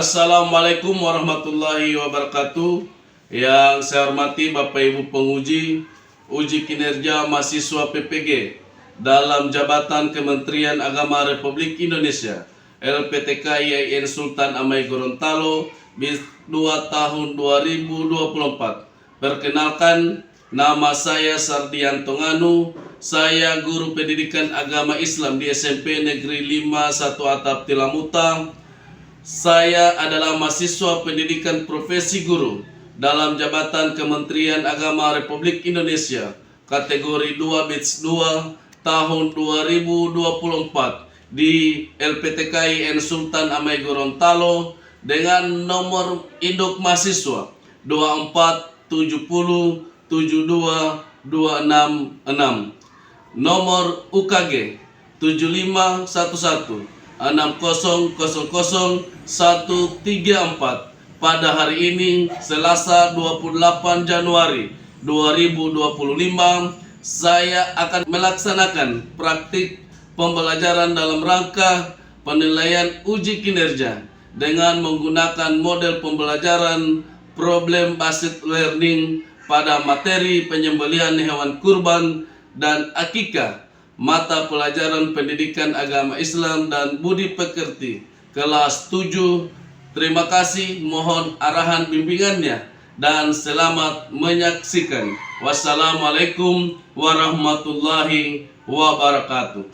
Assalamualaikum warahmatullahi wabarakatuh. Yang saya hormati Bapak Ibu penguji uji kinerja mahasiswa PPG dalam jabatan Kementerian Agama Republik Indonesia LPTK IAIN Sultan Amai Gorontalo BIS 2 tahun 2024. Perkenalkan, nama saya Sardianto Nganu. Saya guru pendidikan agama Islam di SMP Negeri 5 1 Atap Tilamuta. Saya adalah mahasiswa pendidikan profesi guru dalam jabatan Kementerian Agama Republik Indonesia kategori 2 BIS 2 tahun 2024 di LPTK IAIN Sultan Amai Gorontalo dengan nomor induk mahasiswa 247072266, nomor UKG 7511 60000134. pada hari ini Selasa 28 Januari 2025 saya akan melaksanakan praktik pembelajaran dalam rangka penilaian uji kinerja dengan menggunakan model pembelajaran problem based learning pada materi penyembelihan hewan kurban dan akikah, mata pelajaran pendidikan agama Islam dan budi pekerti kelas 7. Terima kasih, mohon arahan bimbingannya dan selamat menyaksikan. Wassalamualaikum warahmatullahi wabarakatuh.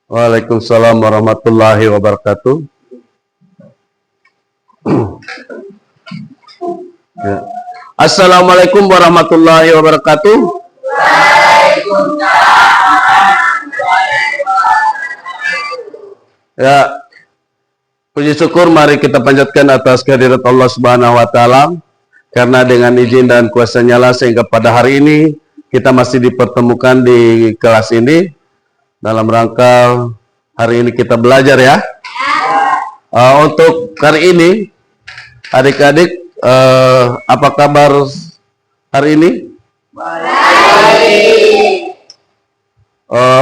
Waalaikumsalam warahmatullahi wabarakatuh. Ya. Assalamualaikum warahmatullahi wabarakatuh. Ya, puji syukur mari kita panjatkan atas kehadirat Allah Subhanahu wa taala, karena dengan izin dan kuasa-Nya lah sehingga pada hari ini kita masih dipertemukan di kelas ini dalam rangka hari ini kita belajar ya. Untuk hari ini adik-adik apa kabar hari ini?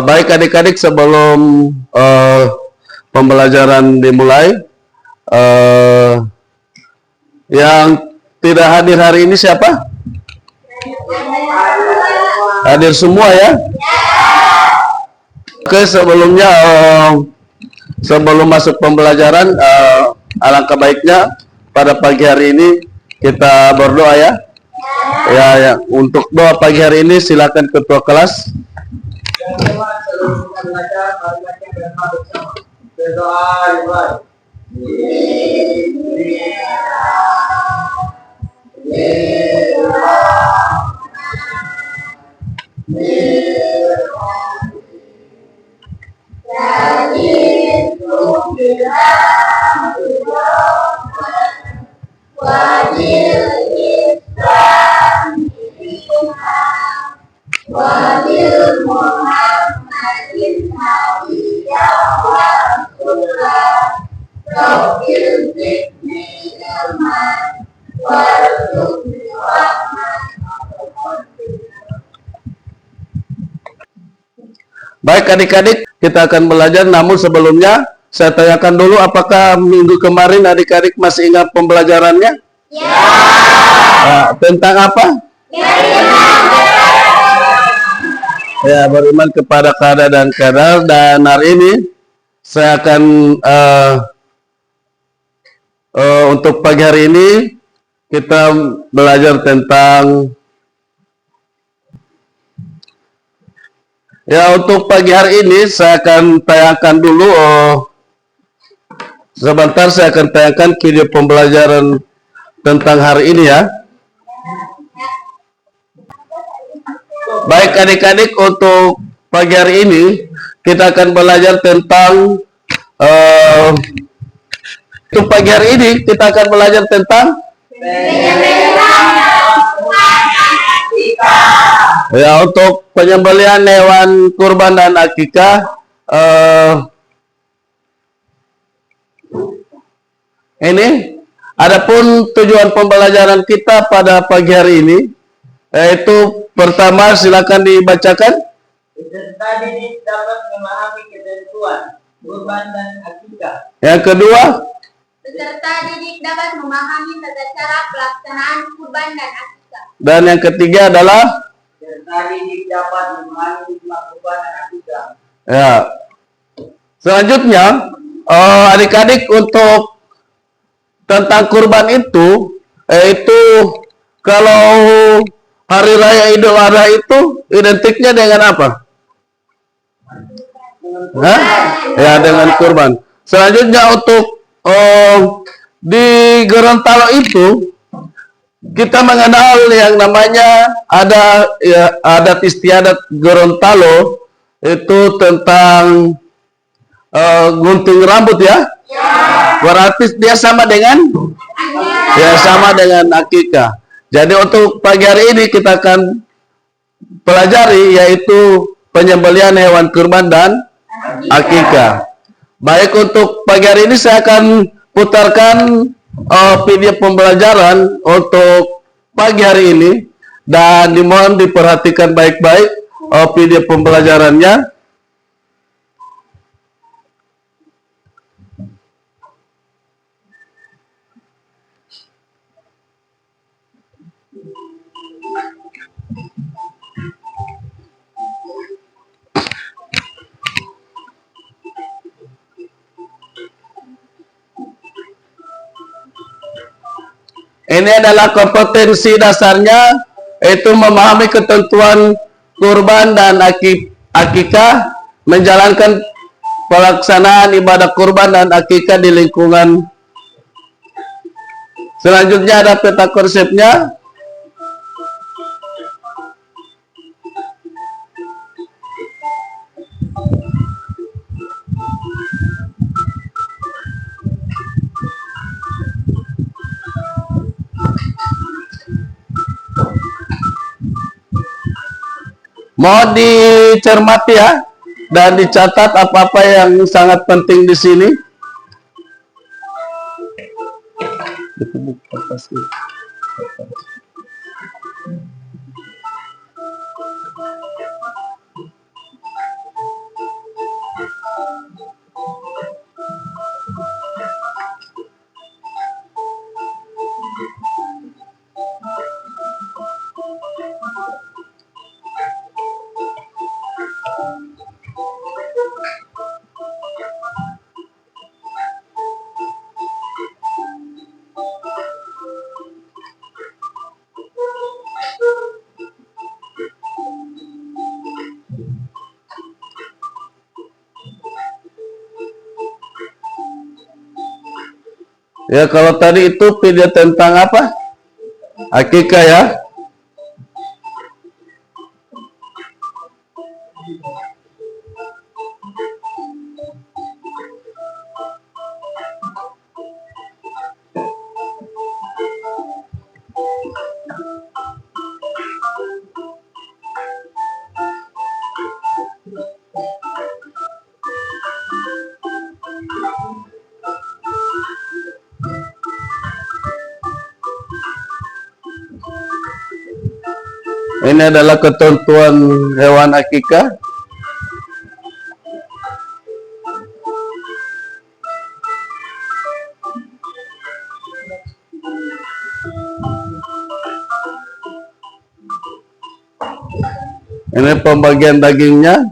Baik adik-adik, sebelum pembelajaran dimulai, yang tidak hadir hari ini siapa? Hadir semua ya? Oke, sebelumnya sebelum masuk pembelajaran, alangkah baiknya pada pagi hari ini kita berdoa ya. Ya, untuk doa pagi hari ini silakan ketua kelas. Baik adik-adik, kita akan belajar, namun sebelumnya saya tanyakan dulu, apakah minggu kemarin adik-adik masih ingat pembelajarannya? Ya. Tentang apa? Ya, beriman kepada qada dan qadar. Dan hari ini saya akan untuk pagi hari ini kita belajar tentang, ya, untuk pagi hari ini saya akan tayangkan dulu, sebentar saya akan tayangkan video pembelajaran tentang hari ini ya. Baik adik-adik, untuk pagi hari ini kita akan belajar tentang Untuk pagi hari ini kita akan belajar tentang ya untuk penyembelihan hewan kurban dan akikah. Ini adapun tujuan pembelajaran kita pada pagi hari ini yaitu pertama silakan dibacakan. Peserta didik dapat memahami ketentuan kurban dan akikah. Yang kedua, Peserta didik dapat memahami tata cara pelaksanaan kurban dan akikah. dan yang ketiga adalah Peserta didik dapat memahami hikmah kurban dan akikah. ya. Selanjutnya, adik-adik untuk tentang kurban itu, yaitu kalau hari raya Idul Adha itu identiknya dengan apa? Hah? Ya, dengan kurban. Selanjutnya untuk di Gorontalo itu kita mengenal yang namanya ada ya, adat istiadat Gorontalo itu tentang gunting rambut ya. Berarti dia sama dengan akikah. Jadi untuk pagi hari ini kita akan pelajari yaitu penyembelihan hewan kurban dan akikah. Baik, untuk pagi hari ini saya akan putarkan video pembelajaran untuk pagi hari ini dan dimohon diperhatikan baik-baik video pembelajarannya. Ini adalah kompetensi dasarnya, yaitu memahami ketentuan kurban dan akikah, menjalankan pelaksanaan ibadah kurban dan akikah di lingkungan. Selanjutnya ada peta konsepnya. Mohon dicermati ya dan dicatat apa-apa yang sangat penting di sini. Ya, kalau tadi itu video tentang apa? Akikah ya. Ini adalah ketentuan hewan akikah. Ini pembagian dagingnya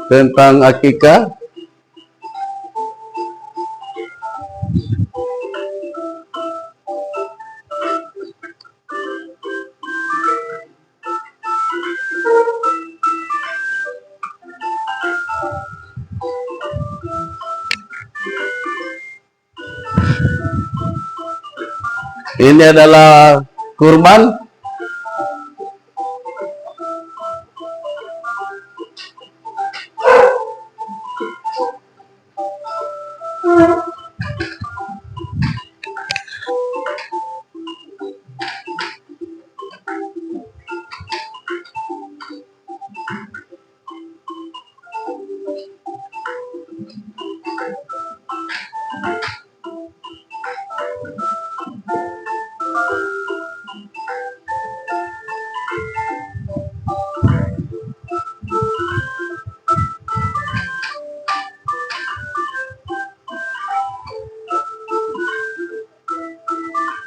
tentang akikah. Ini adalah kurban.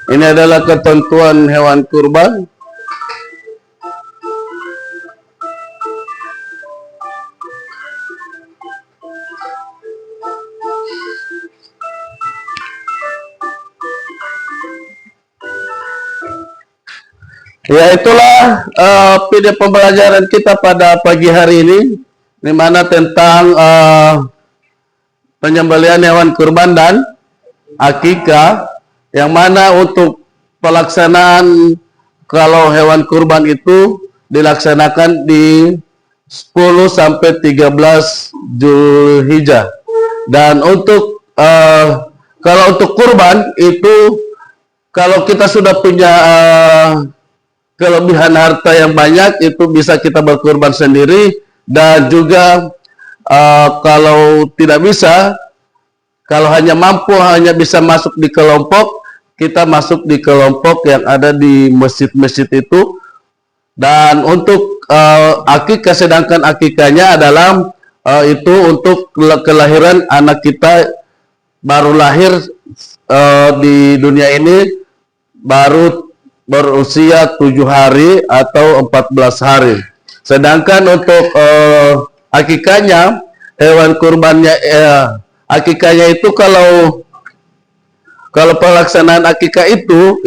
Ini adalah ketentuan hewan kurban. Ya, itulah video pembelajaran kita pada pagi hari ini, di mana tentang penyembelihan hewan kurban dan akikah, yang mana untuk pelaksanaan kalau hewan kurban itu dilaksanakan di 10 sampai 13 Zulhijjah. Dan untuk kalau untuk kurban itu, kalau kita sudah punya kelebihan harta yang banyak, itu bisa kita berkurban sendiri. Dan juga kalau tidak bisa, kalau hanya mampu hanya bisa masuk di kelompok, kita masuk di kelompok yang ada di masjid-masjid itu. Dan untuk akikah, sedangkan akikahnya adalah itu untuk kelahiran anak kita baru lahir di dunia ini, baru berusia 7 hari atau 14 hari. Sedangkan untuk akikahnya, hewan kurbannya, akikahnya itu kalau pelaksanaan akikah itu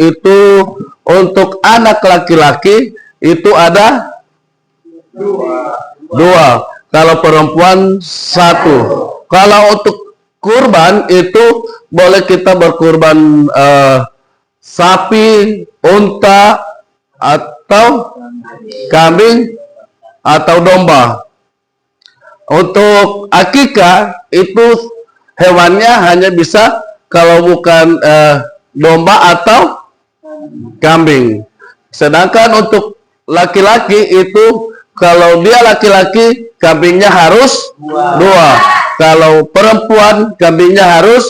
untuk anak laki-laki itu ada dua, kalau perempuan 1. Kalau untuk kurban itu boleh kita berkurban sapi, unta, atau kambing, atau domba. Untuk akikah itu hewannya hanya bisa kalau bukan domba atau kambing. Sedangkan untuk laki-laki itu, kalau dia laki-laki, kambingnya harus 2. Kalau perempuan, kambingnya harus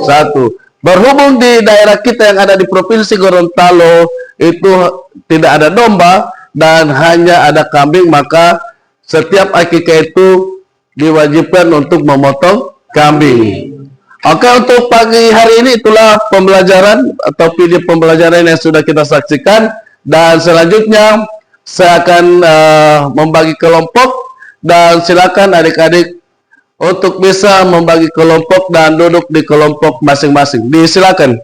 1. Berhubung di daerah kita yang ada di Provinsi Gorontalo itu tidak ada domba dan hanya ada kambing, maka setiap akikah itu diwajibkan untuk memotong kambing. Oke, untuk pagi hari ini itulah pembelajaran atau video pembelajaran yang sudah kita saksikan. Dan selanjutnya saya akan membagi kelompok, dan silakan adik-adik untuk bisa membagi kelompok dan duduk di kelompok masing-masing. Disilakan.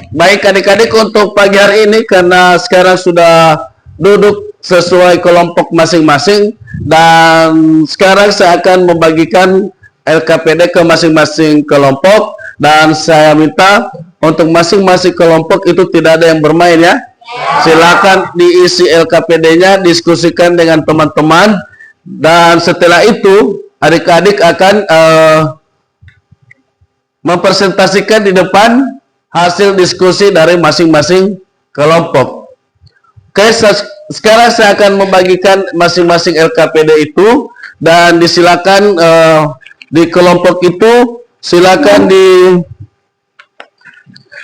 Baik adik-adik, untuk pagi hari ini karena sekarang sudah duduk sesuai kelompok masing-masing, dan sekarang saya akan membagikan LKPD ke masing-masing kelompok, dan saya minta untuk masing-masing kelompok itu tidak ada yang bermain ya. Silakan diisi LKPD-nya, diskusikan dengan teman-teman, dan setelah itu adik-adik akan mempresentasikan di depan hasil diskusi dari masing-masing kelompok. Oke, sekarang saya akan membagikan masing-masing LKPD itu, dan disilakan di kelompok itu silakan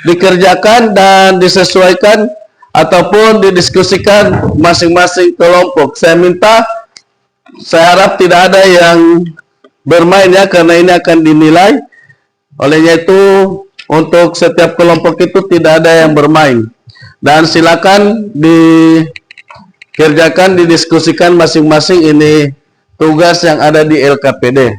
dikerjakan dan disesuaikan ataupun didiskusikan masing-masing kelompok. Saya harap tidak ada yang bermain ya, karena ini akan dinilai. Olehnya itu untuk setiap kelompok itu tidak ada yang bermain, dan silakan dikerjakan, didiskusikan masing-masing ini tugas yang ada di LKPD.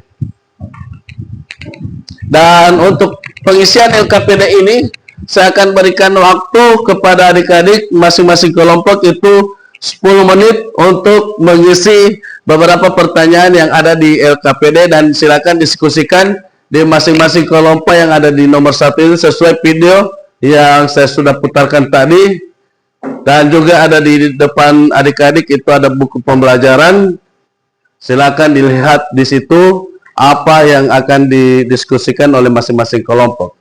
Dan untuk pengisian LKPD ini saya akan berikan waktu kepada adik-adik masing-masing kelompok itu 10 menit untuk mengisi beberapa pertanyaan yang ada di LKPD, dan silakan diskusikan di masing-masing kelompok yang ada di nomor 1 ini sesuai video yang saya sudah putarkan tadi. Dan juga ada di depan adik-adik itu ada buku pembelajaran, silakan dilihat di situ apa yang akan didiskusikan oleh masing-masing kelompok.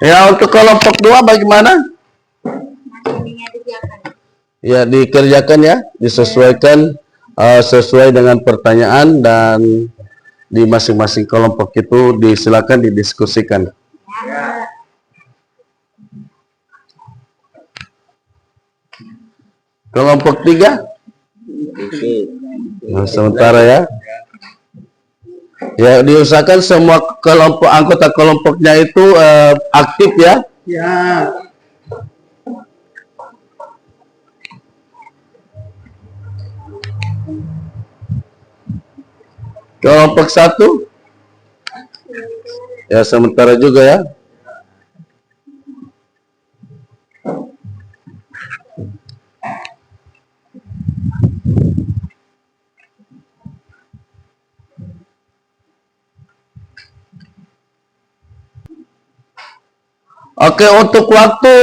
Ya, untuk kelompok 2 bagaimana? Masing-masingnya dikerjakan. Ya, dikerjakan ya, disesuaikan sesuai dengan pertanyaan dan di masing-masing kelompok itu disilakan didiskusikan. Ya. Kelompok 3? Nah, sementara ya. Ya, diusahakan semua kelompok anggota kelompoknya itu aktif ya. Ya. Kelompok 1? Ya, sementara juga ya. Oke, untuk waktu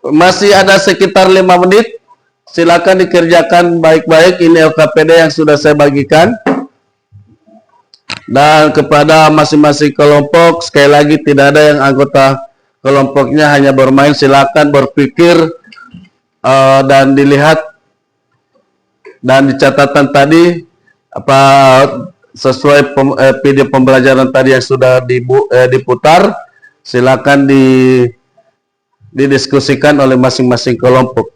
masih ada sekitar 5 menit. Silakan dikerjakan baik-baik ini LKPD yang sudah saya bagikan. Dan kepada masing-masing kelompok, sekali lagi tidak ada yang anggota kelompoknya hanya bermain, silakan berpikir dan dilihat dan di catatan tadi apa sesuai video pembelajaran tadi yang sudah diputar, silakan didiskusikan oleh masing-masing kelompok.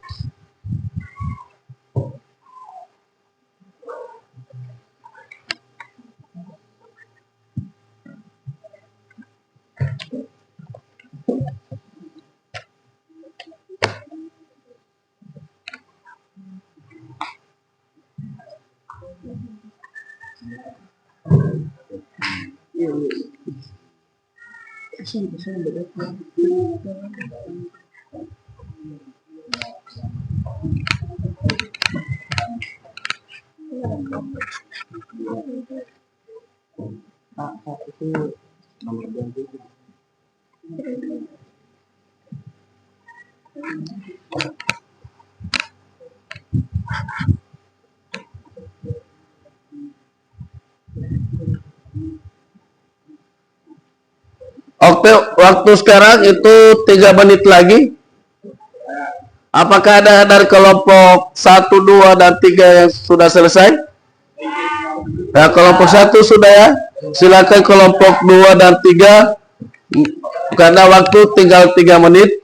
Oke, waktu sekarang itu 3 menit lagi. Apakah ada dari kelompok 1, 2, dan 3 yang sudah selesai? Ya, kelompok 1 sudah ya. Silakan kelompok 2 dan 3. Karena waktu tinggal 3 menit.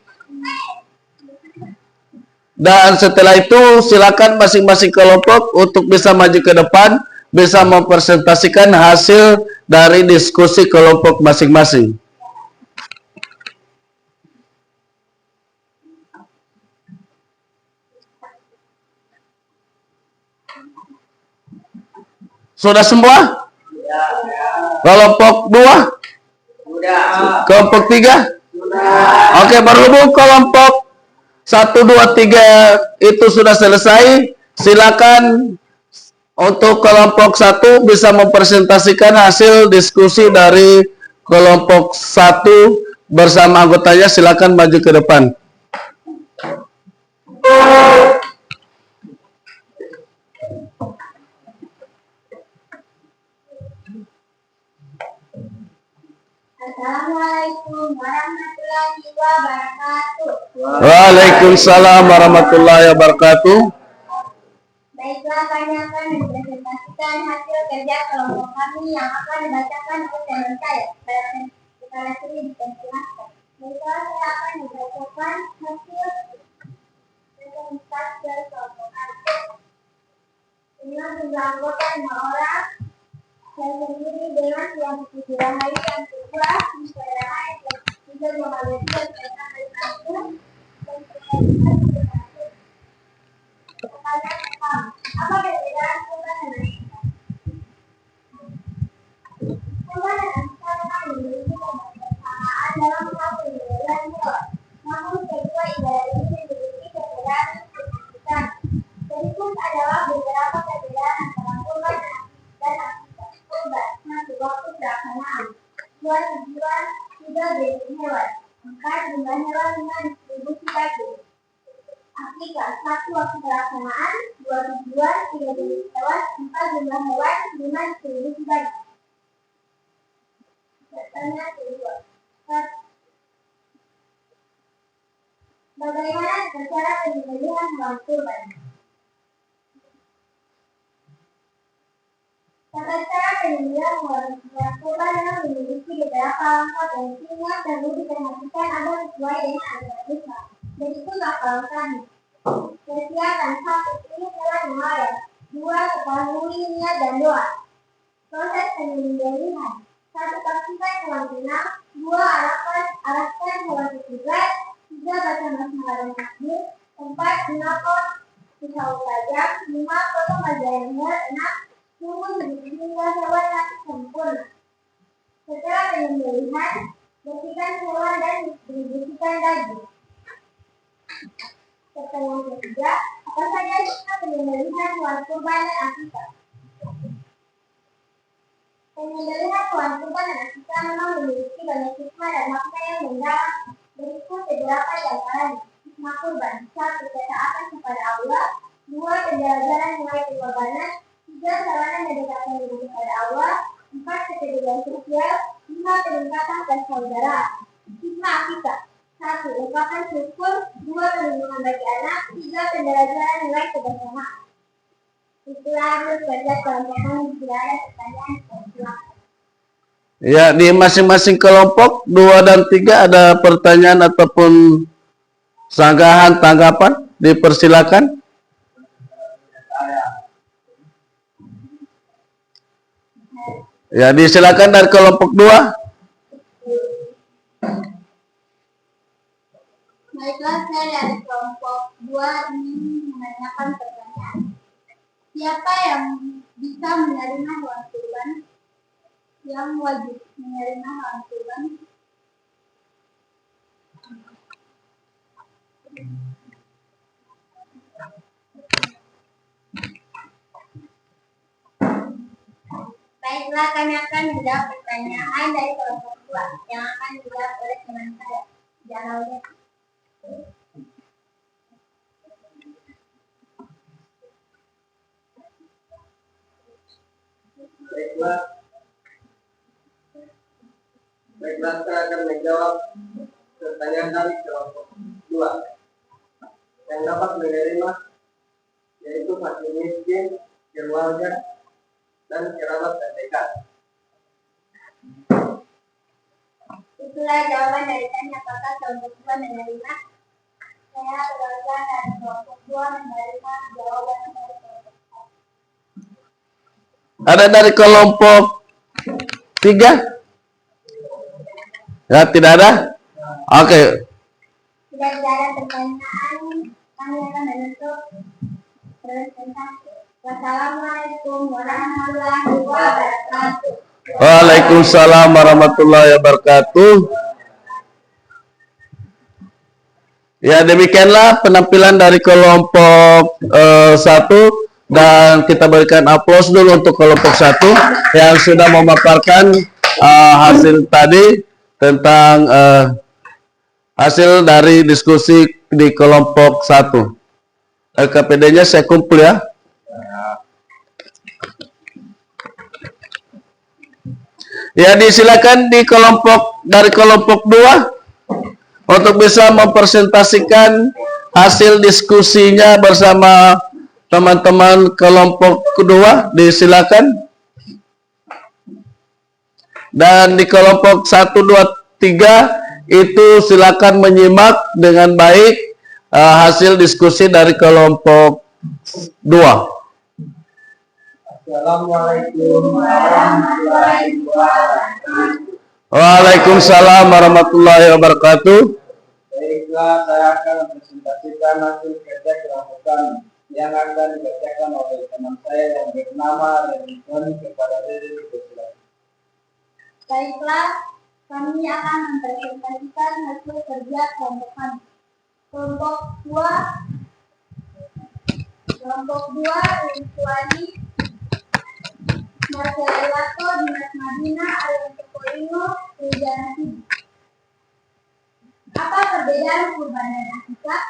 Dan setelah itu silakan masing-masing kelompok untuk bisa maju ke depan, bisa mempresentasikan hasil dari diskusi kelompok masing-masing. Sudah semua? Kelompok 2? Sudah. Kelompok 3? Sudah. Oke, berhubung kelompok 1, 2, 3 itu sudah selesai, silakan untuk kelompok 1 bisa mempresentasikan hasil diskusi dari kelompok 1 bersama anggotanya, silakan maju ke depan. Assalamualaikum warahmatullahi wabarakatuh. Waalaikumsalam warahmatullahi wabarakatuh. Baiklah, kami akan mempresentasikan hasil kerja kelompok kami yang akan dibacakan oleh teman saya. Saya sendiri dipersilahkan. Baiklah, saya akan membacakan hasil presentasi dari kelompok kami. Inilah jumlah anggota 5 orang. Saya sendiri dengan yang dipikiran hari yang kedua, misalnya yang ketiga mengalami pertanyaan dari aku, dan pertanyaan pertama, apa perbedaan kurban dan akikah? Kurban dan akikah memang memiliki kesamaan dalam hal penyembelihan hewan, namun kedua ibadah ini memiliki perbedaan yang signifikan. Berikut adalah beberapa perbedaan antara kurban dan akikah. Kurban, satu, waktu pelaksanaan. 2, tujuan, 3, jenis hewan. 4, jumlah hewan dengan distribusi daging. akikah. 1. Waktu pelaksanaan. 2. Tujuan. 3. Jenis hewan. 4. Jumlah hewan. 5. Distribusi bagi. Pertanyaan kedua. Bagaimana cara penyembelihan hewan kurban? Tata cara penyembelihan hewan kurban memang memiliki beberapa langkah dan yang perlu diperhatikan agar sesuai dengan aturan Islam. Berikut langkah-langkahnya. Persiapan. 1. Pilih hewan yang halal. 2. Ketahui niat dan doa. Proses penyembelihan. 1. Pastikan hewan tenang. 2. Arahkan hewan ke kiblat. 3. Baca basmalah dan takbir. 4. Gunakan pisau tajam. 5. Potong bagian leher. 6. Tunggu hingga hewan mati sempurna. Setelah penyembelihan, bersihkan hewan dan distribusikan daging. Pertanyaan ketiga, apa saja hikmah penyembelihan hewan kurban dan akikah? Penyembelihan hewan kurban dan akikah memang memiliki banyak hikmah dan makna yang mendalam. Berikut beberapa di antaranya. Hikmah kurban. 1. Ketaatan kepada Allah. 2. Penjelajaran nilai pengorbanan. 3. Sarana mendekatkan diri kepada Allah. 4. Kepedulian sosial. 5. Peningkatan persaudaraan. Hikmah akikah. 1. Ungkapan syukur. 2. Perlindungan bagi anak. 3. Pembelajaran nilai kebersamaan. Itulah harus kerja kelompokan jika ada pertanyaan. Silakan. Ya, di masing-masing kelompok 2 dan 3 ada pertanyaan ataupun sanggahan tanggapan, dipersilakan. Ya, disilakan dari kelompok 2. Baiklah, saya dari kelompok 2 ingin menanyakan pertanyaan. Siapa yang bisa menerima hewan kurban? Yang wajib menerima hewan kurban? Baiklah, kami akan menjawab pertanyaan dari kelompok 2 yang akan dijawab oleh teman saya. Jangan lupa. Baiklah, saya akan menjawab pertanyaan dari kelompok 2. Yang dapat menerima yaitu fakir miskin, keluarga, dan kerabat terdekat. Itulah jawaban dari tanya apakah kelompok 2 menerima. Saya keluarga dari kelompok 2 menerima jawaban dari kelompok 1. Ada dari kelompok 3? Ya, tidak ada? Oke. Tidak ada pertanyaan, kami akan menutup presentasi. Wassalamualaikum warahmatullahi wabarakatuh. Waalaikumsalam warahmatullahi wabarakatuh. Ya, demikianlah penampilan dari kelompok 1 dan kita berikan aplaus dulu untuk kelompok 1 yang sudah memaparkan hasil tadi tentang hasil dari diskusi di kelompok 1. LKPD-nya saya kumpul ya. Ya, disilakan dari kelompok 2 untuk bisa mempresentasikan hasil diskusinya bersama teman-teman kelompok kedua, disilakan. Dan di kelompok 1, 2, 3 itu silakan menyimak dengan baik hasil diskusi dari kelompok 2. Assalamualaikum warahmatullahi wabarakatuh. Waalaikumsalam warahmatullahi wabarakatuh. Baiklah, saya akan mempresentasikan hasil kerja kelompok kami yang akan dibacakan oleh teman saya yang bernama Remington kepada diri Kusla. Baiklah, kami akan mempresentasikan hasil kerja kelompok kami. Kelompok 2 Rintuani, Marcelato, Dimas Madina, Ariel Tekolino, Rijana. Apa perbedaan kurban dan akikah?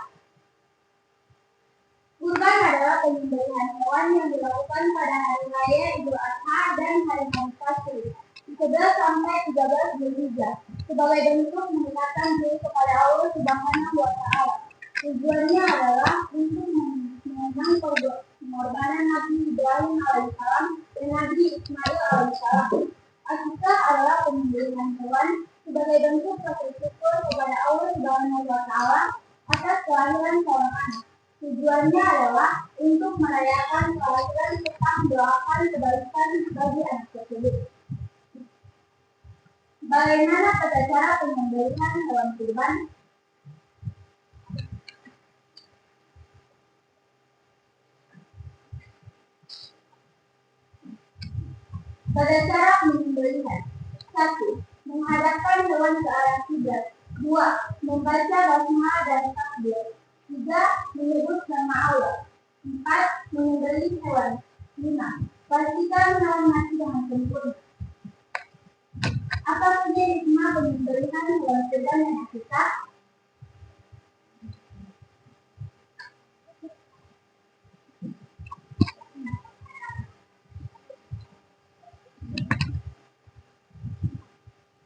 penyembelihan hewan yang dilakukan pada hari raya Idul Adha dan hari-hari Fitri, 11 sampai 13 Zulhijjah, sebagai bentuk mendekatkan diri kepada Allah Subhanahu wa Ta'ala. Tujuannya adalah untuk mengenang pengorbanan Nabi Ibrahim alaihissalam dan Nabi Ismail alaihissalam. Akikah adalah penyembelihan hewan sebagai bentuk rasa syukur kepada Allah Subhanahu wa Ta'ala atas kelahiran seorang anak. Tujuannya adalah untuk merayakan kelahiran serta mendoakan kebaikan bagi anak tersebut. Bagaimana tata cara penyembelihan hewan kurban? Pada cara penyembelihan: 1. Menghadapkan hewan ke arah kiblat. 2. Membaca basmalah dan takbir. 3. Menyebut nama Allah. 4. Menyembelih hewan. 5. Pastikan hewan mati dengan sempurna. Apa saja hikmah penyembelihan hewan kurban dan akikah?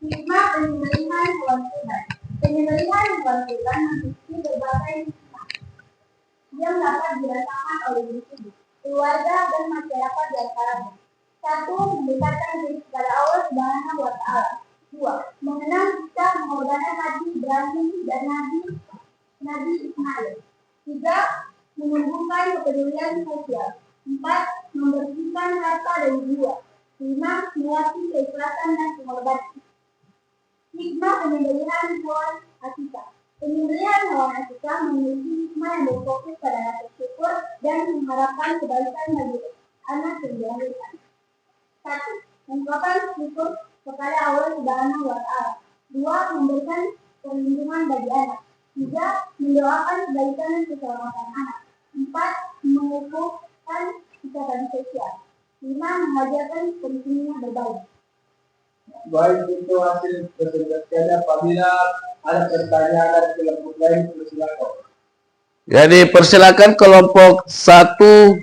Hikmah penyembelihan hewan kurban. Penyembelihan hewan kurban memiliki berbagai hikmah yang dapat dirasakan oleh individu, keluarga, dan masyarakat di antaranya. 1. Mendekatkan diri kepada Allah Subhanahu wa Ta'ala. 2. Mengenang kisah pengorbanan Nabi Ibrahim dan Nabi Ismail. 3. Menumbuhkan kepedulian sosial. 4. Membersihkan harta dan jiwa. 5. Melatih keikhlasan dan pengorbanan. Hikmah penyembelihan hewan akikah. Penyembelihan hewan akikah memiliki hikmah yang berfokus pada rasa syukur dan mengharapkan kebaikan bagi anak yang dilahirkan. 1. Mengungkapkan syukur kepada Allah Subhanahu wa Ta'ala. 2. Memberikan perlindungan bagi anak. 3. Mendoakan kebaikan dan keselamatan anak. 4. Mengukuhkan ikatan sosial. 5. Mengajarkan pentingnya berbagi. Baik, itu hasil presentasinya. Apabila ada pertanyaan dari kelompok lain, silakan. Jadi persilakan kelompok 1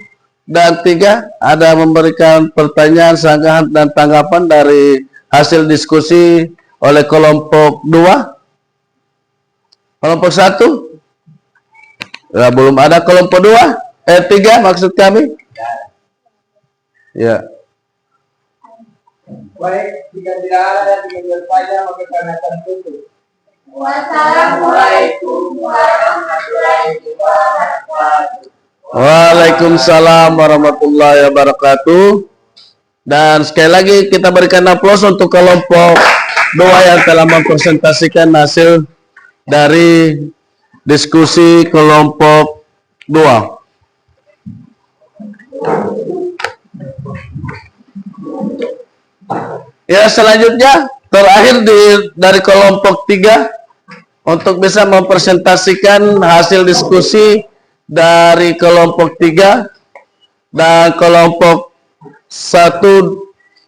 dan 3 ada memberikan pertanyaan, sanggahan dan tanggapan dari hasil diskusi oleh kelompok 2. Kelompok 1? Ya, belum ada. Kelompok 2? 3 maksud kami? Ya. Baik, jika tidak ada dan tidak bertanya, maka kami akan tutup. Wassalamualaikum warahmatullahi wabarakatuh. Waalaikumsalam warahmatullahi wabarakatuh. Dan sekali lagi kita berikan aplaus untuk kelompok 2 yang telah mempresentasikan hasil dari diskusi kelompok 2. Ya, selanjutnya terakhir dari kelompok 3 untuk bisa mempresentasikan hasil diskusi dari kelompok 3 dan kelompok 1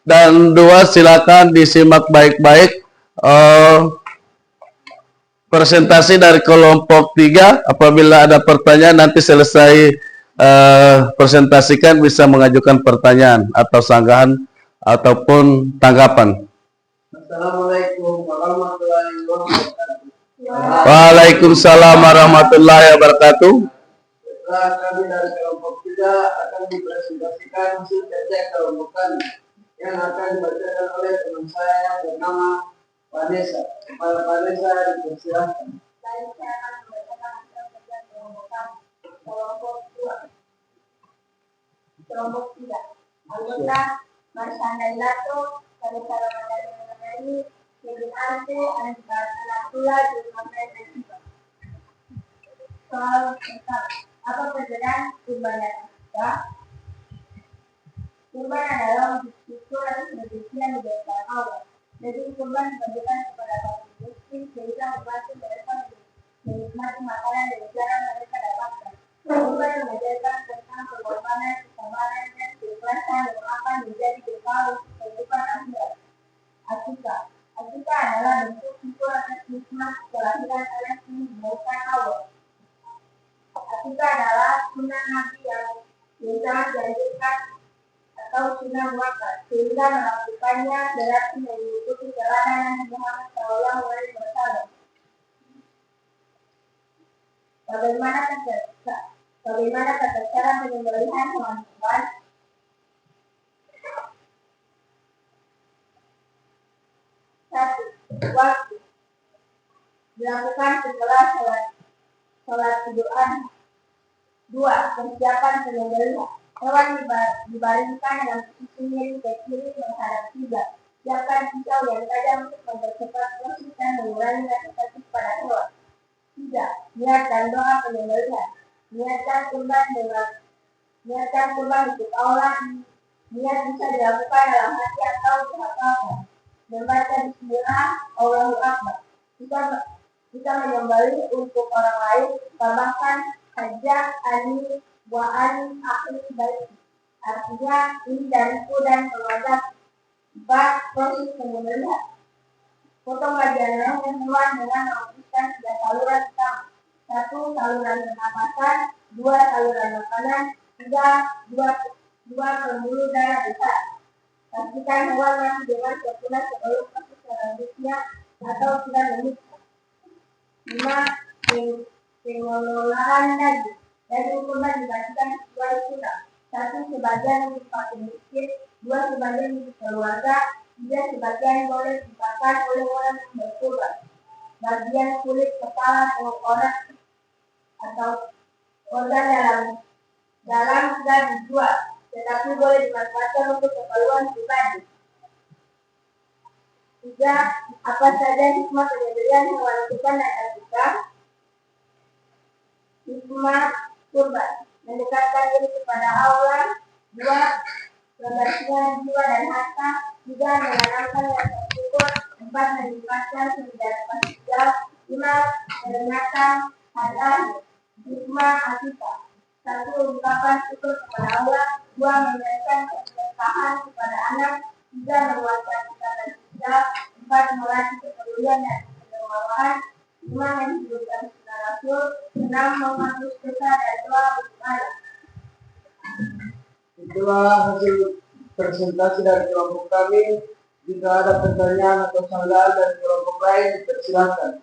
dan 2 silakan disimak baik-baik presentasi dari kelompok 3. Apabila ada pertanyaan nanti selesai presentasikan bisa mengajukan pertanyaan atau sanggahan ataupun tanggapan. Assalamualaikum warahmatullahi wabarakatuh. Waalaikumsalam warahmatullahi wabarakatuh. Setelah kami dari kelompok 3 akan mempresentasikan hasil kerja kelompok kami yang akan dibacakan oleh teman saya yang bernama Vanessa. Kepala Vanessa dipersilahkan. Baik, saya akan membacakan hasil kerja kelompok kami. Kelompok 2. Kelompok 3. Anggota Marsanda Ilato, Vanessa Ramadhani, Kevin Arte, Anissa Anatula, Julmamel Nasiba. Soal pertama, apa perbedaan kurban dan akikah? Kurban adalah wujud syukur atas rezeki yang diberikan Allah. Daging kurban dibagikan kepada para miskin sehingga membantu mereka menikmati makanan yang jarang mereka dapatkan. Kurban mengajarkan tentang pengorbanan, kesabaran, dan keikhlasan yang akan menjadi bekal untuk kehidupan akhirat. Akikah. Akikah adalah bentuk syukur atas nikmat kelahiran anak yang diberikan Allah. Akikah adalah sunnah Nabi yang sangat dianjurkan atau sunnah muakkad, sehingga melakukannya berarti mengikuti teladan Nabi Muhammad SAW. Bagaimana tata cara penyembelihan hewan kurban? Satu, waktu dilakukan setelah sholat Idul-Adha. Dua, persiapan penyembelihan. Hewan dibaringkan dalam posisi miring ke kiri menghadap kiblat. Siapkan pisau yang tajam untuk mempercepat proses dan mengurangi rasa sakit pada hewan. Tiga, niat dan doa penyembelihan. Niatkan kurban untuk Allah. Niat bisa dilakukan dalam hati atau dihafalkan. Membaca Bismillah, Allahu Akbar. Jika menyembelih untuk orang lain, tambahkan hajah, ani, wa ani, akhir baik. Artinya ini dariku dan keluarga. Empat, proses penyembelihan. Potong bagian leher hewan dengan menghabiskan 3 saluran utama. 1. Saluran pernapasan. 2. Saluran makanan. 3. 2 pembuluh darah besar. Pastikan hewan masih dengan sempurna sebelum proses selanjutnya atau sudah menyiksa. 5. Pengelolaan daging. Daging kurban dibagikan sesuai sunnah. 1. Sebagian untuk fakir miskin. 2. Sebagian untuk keluarga. 3. Sebagian boleh dimakan oleh orang yang berkurban. Bagian kulit, kepala, orak atau organ dalam sudah dijual, tetapi boleh dimanfaatkan untuk keperluan pribadi. 3. Apa saja hikmah penyembelihan hewan kurban dan akikah? Hikmah kurban: mendekatkan diri kepada Allah. 2. Kebersihan jiwa dan harta. 3. Menanamkan rasa syukur. 4. Meningkatkan solidaritas sosial. 5. Mendengarkan hadal. Hikmah akikah: 1. Ungkapan syukur kepada Allah. 2. Memberikan keberkahan kepada anak. 3. Menguatkan ikatan sosial. 4. Melatih kepedulian dan kedermawanan. 5. Menghidupkan sunnah Rasul. 6. Menghapus dosa dan doa beribadah. Itulah hasil presentasi dari kelompok kami. Jika ada pertanyaan atau sanggahan dari kelompok lain, dipersilakan.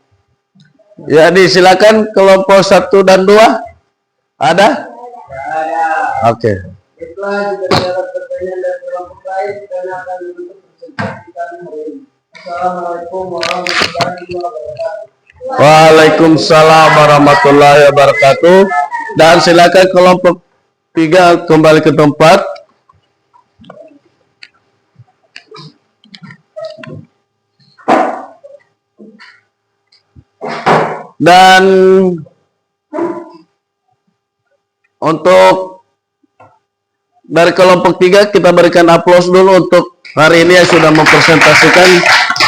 Ya, disilakan kelompok 1 dan 2. Ada? Ada. Oke. Itulah, jika ada pertanyaan dari kelompok lain, kita akan menutup presentasi kami hari ini. Assalamualaikum warahmatullahi wabarakatuh. Waalaikumsalam warahmatullahi wabarakatuh. Dan silakan kelompok 3 kembali ke tempat. Dan untuk dari kelompok 3 kita berikan aplaus dulu untuk hari ini yang sudah mempresentasikan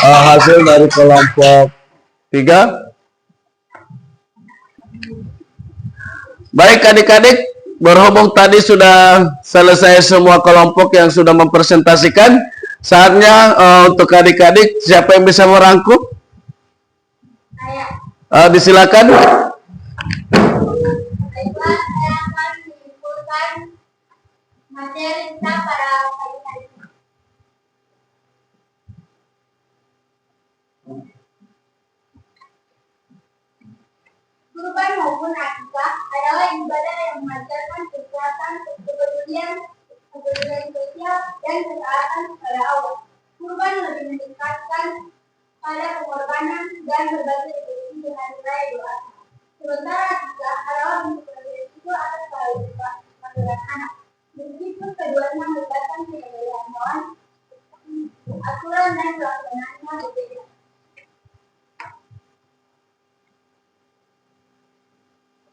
hasil dari kelompok 3. Baik adik-adik, berhubung tadi sudah selesai semua kelompok yang sudah mempresentasikan, saatnya untuk adik-adik, siapa yang bisa merangkum? Disilakan. Baiklah, saya akan menyimpulkan materi kita pada kali ini. Kurban maupun akikah adalah ibadah yang mengajarkan kekuatan, kepedulian sosial, dan ketaatan kepada Allah. Kurban lebih meningkatkan pada pengorbanan dan berbagi rezeki di hari raya Idul Adha. Sementara akikah adalah bentuk beresiko atas kehadiran anak. Meskipun keduanya melibatkan penyembelihan hewan, aturan dan pelaksanaannya berbeda.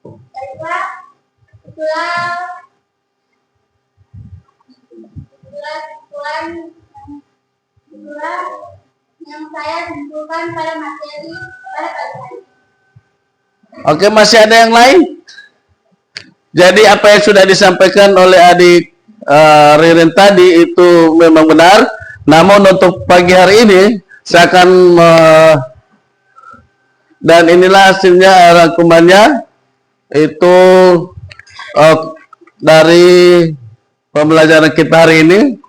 Baiklah, itulah yang saya simpulkan pada materi pada pagi hari. Oke, masih ada yang lain? Jadi apa yang sudah disampaikan oleh adik Ririn tadi itu memang benar. Namun untuk pagi hari ini saya akan dan inilah hasilnya rangkumannya itu dari pembelajaran kita hari ini.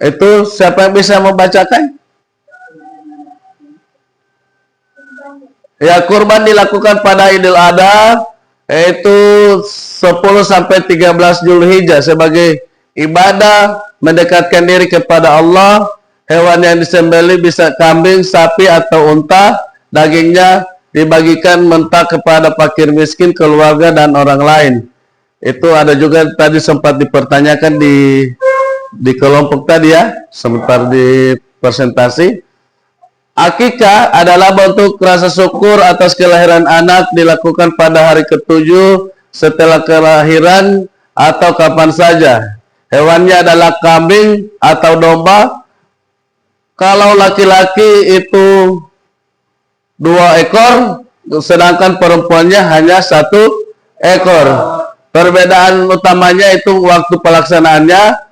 Itu siapa yang bisa membacakan? Ya, kurban dilakukan pada Idul Adha, yaitu 10 sampai 13 Zulhijjah sebagai ibadah mendekatkan diri kepada Allah. Hewan yang disembelih bisa kambing, sapi atau unta. Dagingnya dibagikan mentah kepada fakir miskin, keluarga dan orang lain. Itu ada juga tadi sempat dipertanyakan di kelompok tadi ya, sebentar di presentasi. Akikah adalah bentuk rasa syukur atas kelahiran anak, dilakukan pada hari ke-7 setelah kelahiran atau kapan saja. Hewannya adalah kambing atau domba. Kalau laki-laki itu 2 ekor, sedangkan perempuannya hanya 1 ekor. Perbedaan utamanya itu waktu pelaksanaannya.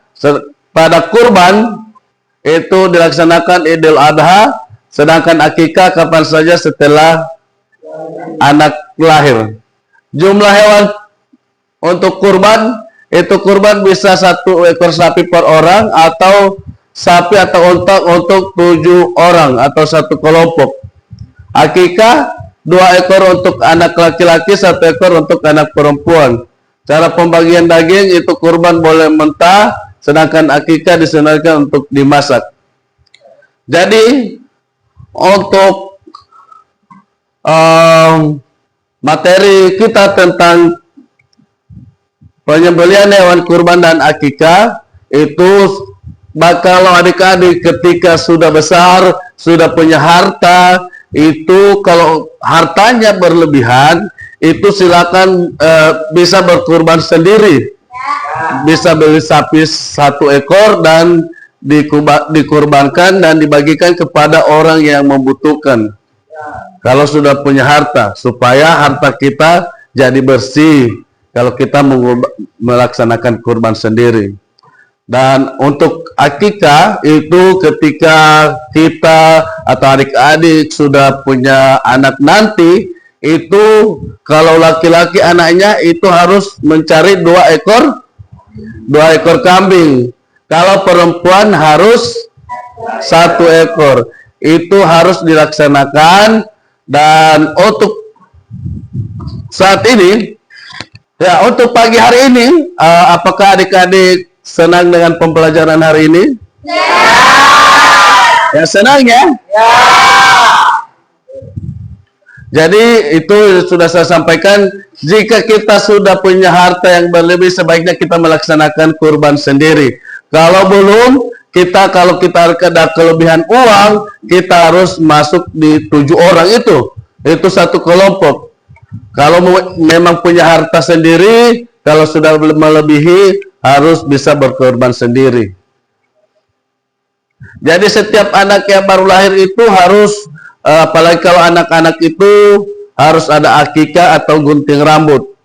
Pada kurban itu dilaksanakan Idul Adha, sedangkan akikah kapan saja setelah anak lahir. Jumlah hewan untuk kurban, itu kurban bisa 1 ekor sapi per orang, atau sapi atau unta untuk 7 orang atau 1 kelompok. Akikah 2 ekor untuk anak laki-laki, 1 ekor untuk anak perempuan. Cara pembagian daging itu kurban boleh mentah, sedangkan akikah disunahkan untuk dimasak. Jadi untuk materi kita tentang penyembelihan hewan kurban dan akikah itu kalau adik-adik ketika sudah besar, sudah punya harta, itu kalau hartanya berlebihan, itu silakan bisa berkurban sendiri. Bisa beli sapi 1 ekor dan dikurbankan dan dibagikan kepada orang yang membutuhkan. Kalau sudah punya harta, supaya harta kita jadi bersih kalau kita melaksanakan kurban sendiri. Dan untuk akikah itu ketika kita atau adik-adik sudah punya anak nanti, itu kalau laki-laki anaknya itu harus mencari 2 ekor kambing. Kalau perempuan harus 1 ekor. Itu harus dilaksanakan. Dan untuk saat ini, ya, untuk pagi hari ini, apakah adik-adik senang dengan pembelajaran hari ini? Ya, senang ya? Jadi itu sudah saya sampaikan, jika kita sudah punya harta yang berlebih, sebaiknya kita melaksanakan kurban sendiri. Kalau belum, kalau kita ada kelebihan uang, kita harus masuk di 7 orang itu 1 kelompok. Kalau memang punya harta sendiri, kalau sudah melebihi, harus bisa berkorban sendiri. Jadi setiap anak yang baru lahir itu harus, apalagi kalau anak-anak itu harus ada akikah atau gunting rambut.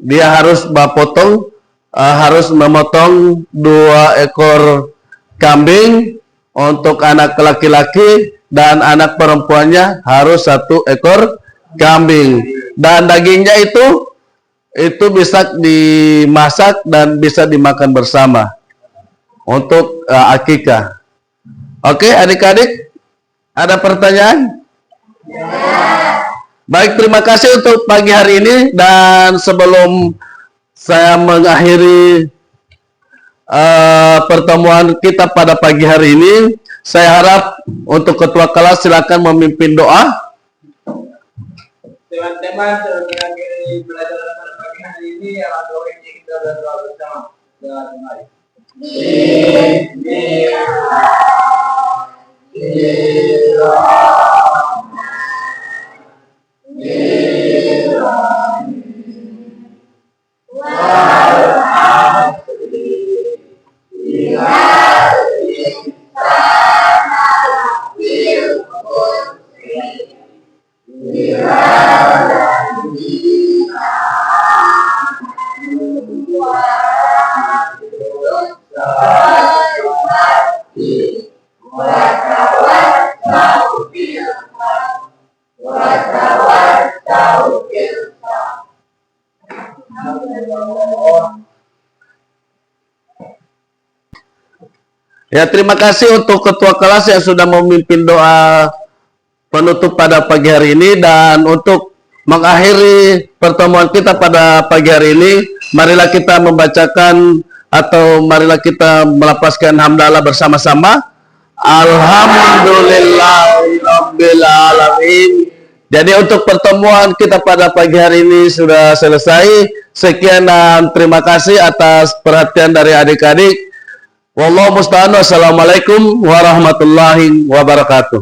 Dia harus harus memotong 2 ekor kambing untuk anak laki-laki, dan anak perempuannya harus 1 ekor kambing. Dan dagingnya itu bisa dimasak dan bisa dimakan bersama untuk akikah. Oke, adik-adik, ada pertanyaan? Baik, terima kasih untuk pagi hari ini. Dan sebelum saya mengakhiri pertemuan kita pada pagi hari ini, saya harap untuk ketua kelas silakan memimpin doa. Teman-teman, sebelum mengakhiri pelajaran pada pagi hari ini, alhamdulillah kita berdoa bersama. Mari. Ya, terima kasih untuk ketua kelas yang sudah memimpin doa penutup pada pagi hari ini, dan untuk mengakhiri pertemuan kita pada pagi hari ini, marilah kita membacakan atau marilah kita melapaskan hamdalah bersama-sama. Alhamdulillahirabbil alamin. Jadi untuk pertemuan kita pada pagi hari ini sudah selesai. Sekian dan terima kasih atas perhatian dari adik-adik. Wallahu musta'an. Wassalamualaikum warahmatullahi wabarakatuh.